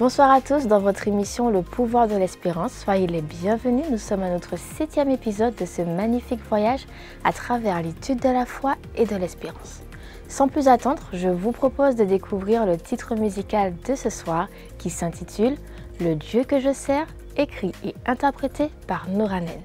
Bonsoir à tous dans votre émission Le pouvoir de l'espérance. Soyez les bienvenus, nous sommes à notre 7e épisode de ce magnifique voyage à travers l'étude de la foi et de l'espérance. Sans plus attendre, je vous propose de découvrir le titre musical de ce soir qui s'intitule « Le Dieu que je sers », écrit et interprété par Noranen.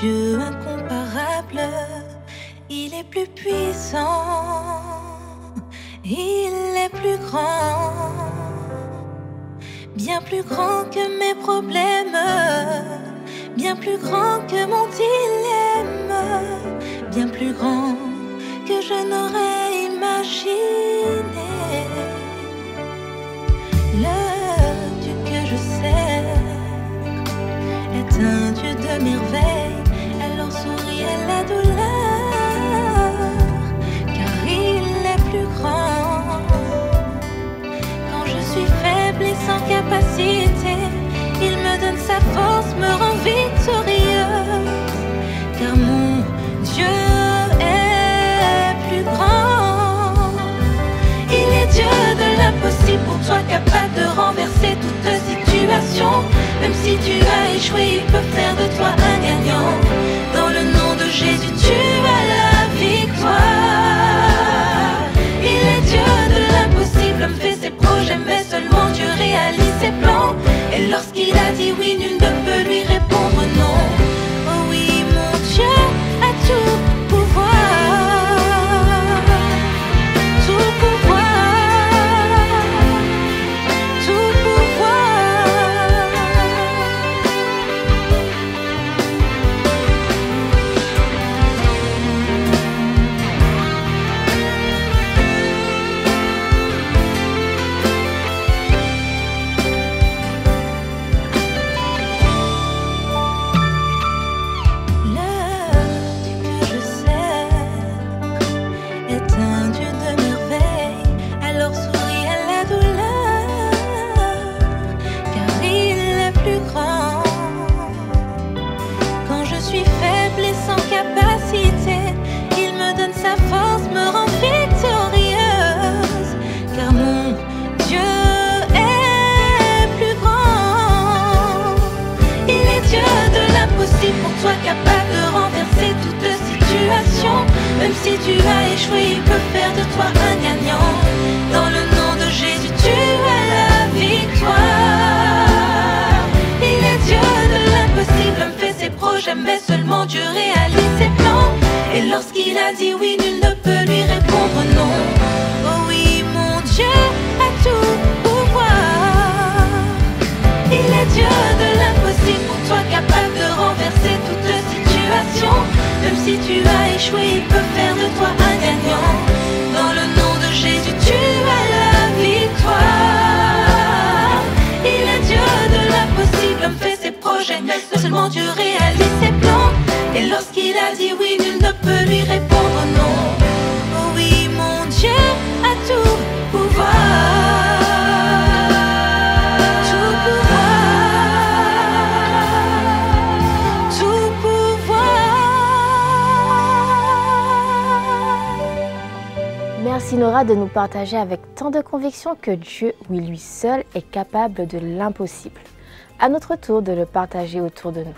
Dieu incomparable, il est plus puissant, il est plus grand, bien plus grand que mes problèmes, bien plus grand que mon dilemme, bien plus grand que je n'aurais imaginé. Le Dieu que je sers est un Dieu de merveille. Alors sourit à la douleur, car il est plus grand. Quand je suis faible et sans capacité, il me donne sa force, me rend victorieuse. Car mon Dieu est plus grand. Il est Dieu de l'impossible pour toi, capable de renverser toute situation. Même si tu as échoué, il peut faire de toi un gagnant. Dans le nom de Jésus, tu as la victoire. Il est Dieu de l'impossible, l'homme fait ses projets, mais seulement Dieu réalise ses plans. Et lorsqu'il a dit oui, nul ne peut lui répondre non. Oh oui, mon Dieu a tout pouvoir. Tout pouvoir. Tout pouvoir. Pour toi, capable de renverser toute situation. Même si tu as échoué, il peut faire de toi un gagnant. Dans le nom de Jésus, tu as la victoire. Il est Dieu de l'impossible, l'homme fait ses projets, mais seulement Dieu réalise ses plans. Et lorsqu'il a dit oui, nul ne peut lui répondre non. Oh oui, mon Dieu a tout pouvoir. Il est Dieu de l'impossible pour toi, capable de renverser toute situation. Même si tu as échoué, il peut faire de toi un gagnant. Dans le nom de Jésus, tu as la victoire. Il est Dieu de l'impossible, l'homme fait ses projets, mais seulement Dieu réalise ses plans. Et lorsqu'il a dit oui, nul ne peut lui répondre non. Oh oui, mon Dieu a tout pouvoir. Merci Nora de nous partager avec tant de conviction que Dieu, oui lui seul, est capable de l'impossible. À notre tour de le partager autour de nous.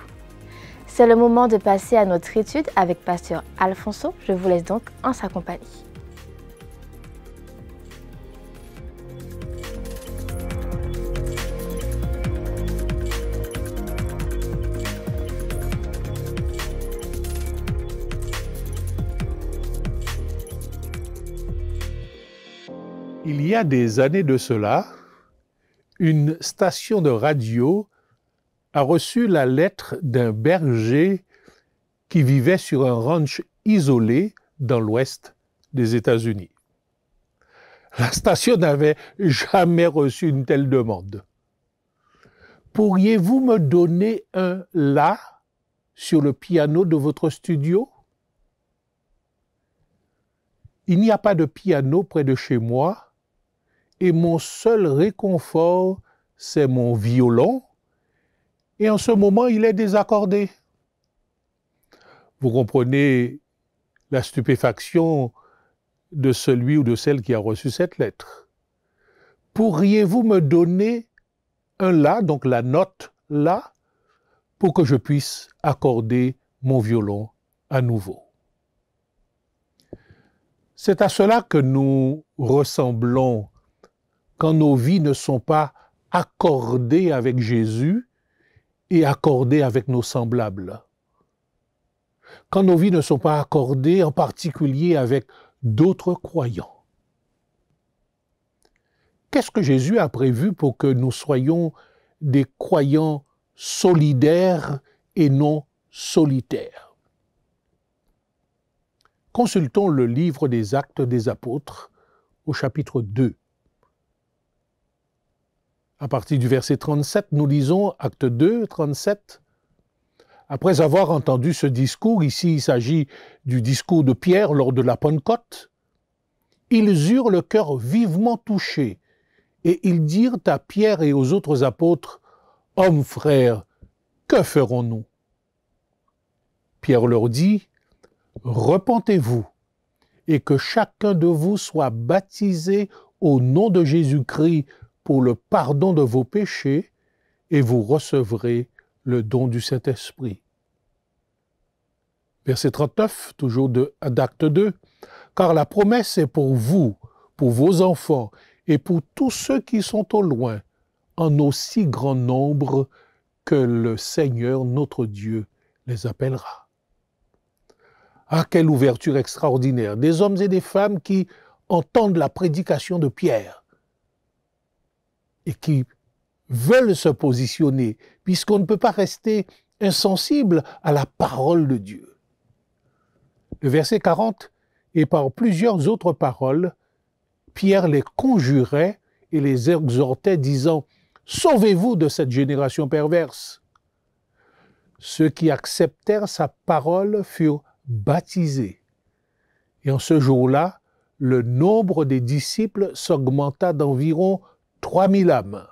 C'est le moment de passer à notre étude avec Pasteur Alfonso. Je vous laisse donc en sa compagnie. Il y a des années de cela, une station de radio a reçu la lettre d'un berger qui vivait sur un ranch isolé dans l'ouest des États-Unis. La station n'avait jamais reçu une telle demande. Pourriez-vous me donner un « la » sur le piano de votre studio? il n'y a pas de piano près de chez moi et mon seul réconfort, c'est mon violon. Et en ce moment, il est désaccordé. Vous comprenez la stupéfaction de celui ou de celle qui a reçu cette lettre. Pourriez-vous me donner un La, donc la note La, pour que je puisse accorder mon violon à nouveau? C'est à cela que nous ressemblons quand nos vies ne sont pas accordées avec Jésus et accordées avec nos semblables. Quand nos vies ne sont pas accordées en particulier avec d'autres croyants. Qu'est-ce que Jésus a prévu pour que nous soyons des croyants solidaires et non solitaires? Consultons le livre des Actes des Apôtres au chapitre 2. À partir du verset 37, nous lisons Acte 2, 37. Après avoir entendu ce discours, ici il s'agit du discours de Pierre lors de la Pentecôte, ils eurent le cœur vivement touché et ils dirent à Pierre et aux autres apôtres, « Hommes frères, que ferons-nous » Pierre leur dit, « Repentez-vous et que chacun de vous soit baptisé au nom de Jésus-Christ pour le pardon de vos péchés et vous recevrez le don du Saint-Esprit. » Verset 39, toujours d'Acte 2. « Car la promesse est pour vous, pour vos enfants et pour tous ceux qui sont au loin, en aussi grand nombre que le Seigneur notre Dieu les appellera. » Ah, quelle ouverture extraordinaire! Des hommes et des femmes qui entendent la prédication de Pierre et qui veulent se positionner, puisqu'on ne peut pas rester insensible à la parole de Dieu. Le verset 40, « Et par plusieurs autres paroles, Pierre les conjurait et les exhortait, disant, « Sauvez-vous de cette génération perverse. » Ceux qui acceptèrent sa parole furent baptisés. Et en ce jour-là, le nombre des disciples s'augmenta d'environ 3000 âmes.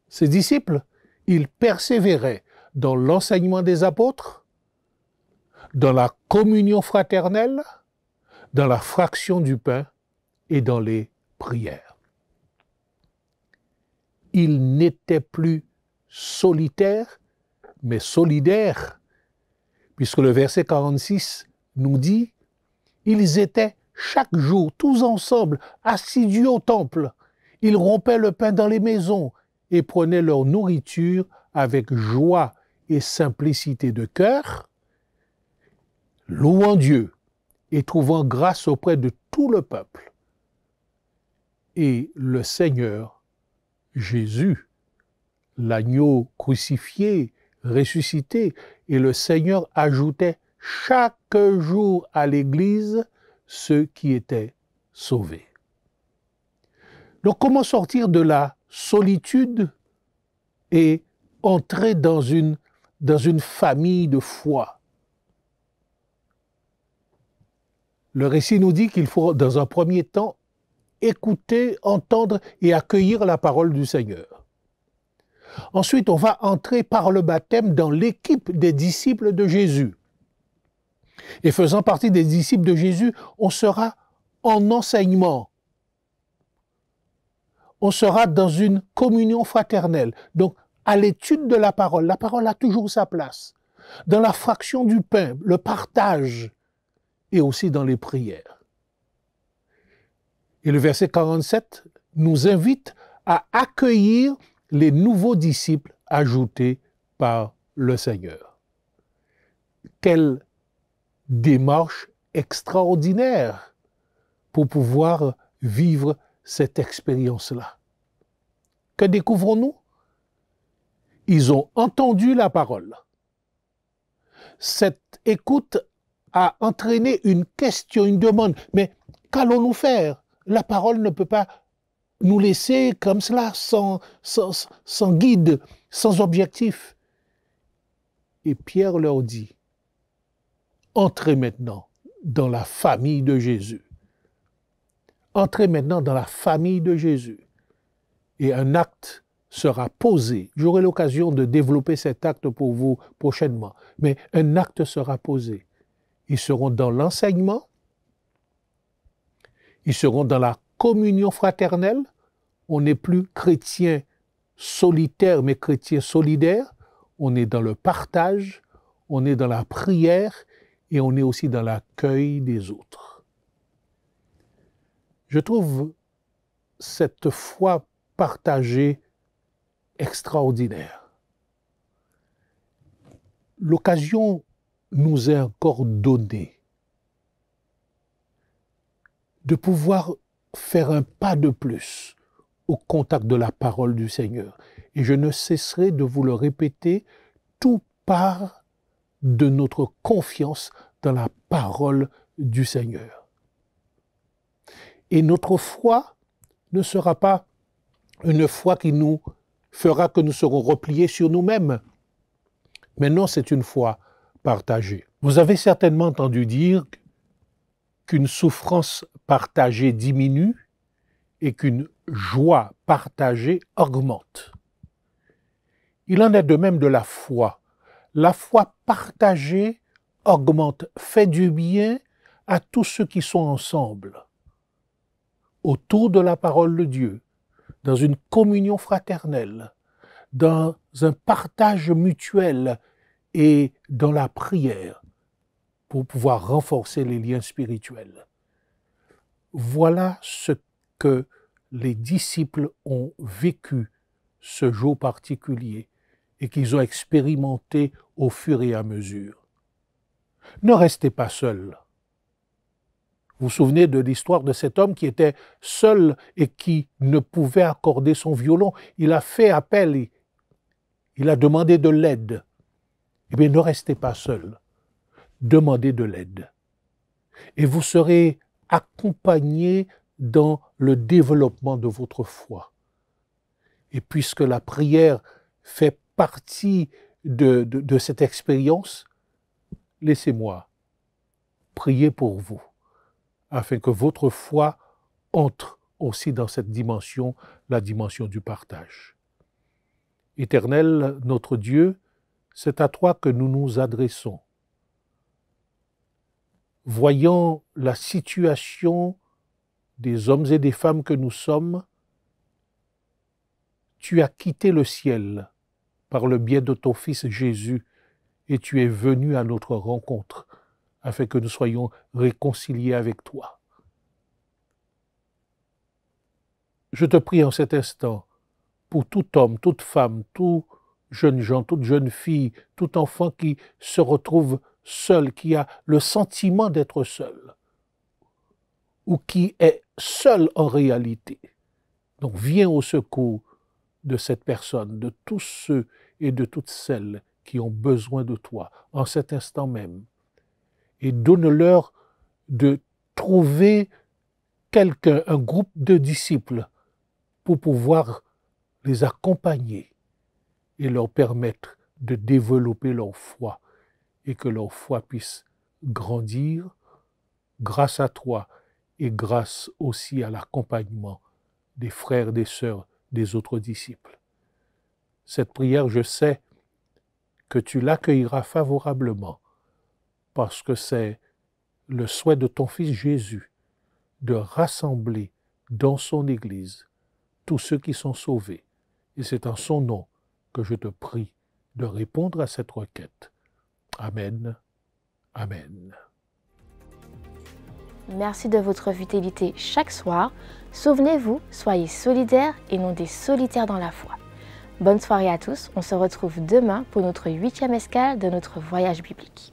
Ces disciples, ils persévéraient dans l'enseignement des apôtres, dans la communion fraternelle, dans la fraction du pain et dans les prières. Ils n'étaient plus solitaires, mais solidaires, puisque le verset 46 nous dit « Ils étaient chaque jour, tous ensemble, assidus au temple. Ils rompaient le pain dans les maisons et prenaient leur nourriture avec joie et simplicité de cœur, louant Dieu et trouvant grâce auprès de tout le peuple. Et le Seigneur, Jésus, l'agneau crucifié, ressuscité, et le Seigneur ajoutait chaque jour à l'Église ceux qui étaient sauvés. » Donc comment sortir de la solitude et entrer dans une famille de foi? Le récit nous dit qu'il faut, dans un premier temps, écouter, entendre et accueillir la parole du Seigneur. Ensuite, on va entrer par le baptême dans l'équipe des disciples de Jésus. Et faisant partie des disciples de Jésus, on sera en enseignement. On sera dans une communion fraternelle. Donc, à l'étude de la parole a toujours sa place. Dans la fraction du pain, le partage, et aussi dans les prières. Et le verset 47 nous invite à accueillir les nouveaux disciples ajoutés par le Seigneur. Quelle démarche extraordinaire pour pouvoir vivre cette expérience-là. Que découvrons-nous? Ils ont entendu la parole. Cette écoute a entraîné une question, une demande. Mais qu'allons-nous faire? La parole ne peut pas nous laisser comme cela, sans guide, sans objectif. Et Pierre leur dit, entrez maintenant dans la famille de Jésus. Entrez maintenant dans la famille de Jésus. Et un acte sera posé. J'aurai l'occasion de développer cet acte pour vous prochainement. Mais un acte sera posé. Ils seront dans l'enseignement. Ils seront dans la communion fraternelle. On n'est plus chrétien solitaire, mais chrétien solidaire. On est dans le partage, on est dans la prière et on est aussi dans l'accueil des autres. Je trouve cette foi partagée extraordinaire. L'occasion nous est encore donnée de pouvoir faire un pas de plus au contact de la parole du Seigneur. Et je ne cesserai de vous le répéter, tout part de notre confiance dans la parole du Seigneur. Et notre foi ne sera pas une foi qui nous fera que nous serons repliés sur nous-mêmes. Mais non, c'est une foi partagée. Vous avez certainement entendu dire qu'une souffrance partagée diminue et qu'une joie partagée augmente. Il en est de même de la foi. La foi partagée augmente, fait du bien à tous ceux qui sont ensemble, autour de la parole de Dieu, dans une communion fraternelle, dans un partage mutuel et dans la prière pour pouvoir renforcer les liens spirituels. Voilà ce que les disciples ont vécu ce jour particulier et qu'ils ont expérimenté au fur et à mesure. Ne restez pas seuls. Vous vous souvenez de l'histoire de cet homme qui était seul et qui ne pouvait accorder son violon. Il a fait appel, il a demandé de l'aide. Eh bien, ne restez pas seuls. Demandez de l'aide. Et vous serez accompagnés dans le développement de votre foi. Et puisque la prière fait partie de cette expérience, laissez-moi prier pour vous, afin que votre foi entre aussi dans cette dimension, la dimension du partage. Éternel, notre Dieu, c'est à toi que nous nous adressons. Voyant la situation des hommes et des femmes que nous sommes, tu as quitté le ciel par le biais de ton Fils Jésus et tu es venu à notre rencontre afin que nous soyons réconciliés avec toi. Je te prie en cet instant pour tout homme, toute femme, tout jeune gens, toute jeune fille, tout enfant qui se retrouve seul, qui a le sentiment d'être seul ou qui est seul en réalité. Donc viens au secours de cette personne, de tous ceux et de toutes celles qui ont besoin de toi en cet instant même. Et donne-leur de trouver quelqu'un, un groupe de disciples pour pouvoir les accompagner et leur permettre de développer leur foi et que leur foi puisse grandir grâce à toi et grâce aussi à l'accompagnement des frères, des sœurs, des autres disciples. Cette prière, je sais que tu l'accueilleras favorablement parce que c'est le souhait de ton Fils Jésus de rassembler dans son Église tous ceux qui sont sauvés. Et c'est en son nom que je te prie de répondre à cette requête. Amen. Amen. Merci de votre fidélité chaque soir. Souvenez-vous, soyez solidaires et non des solitaires dans la foi. Bonne soirée à tous. On se retrouve demain pour notre 8e escale de notre voyage biblique.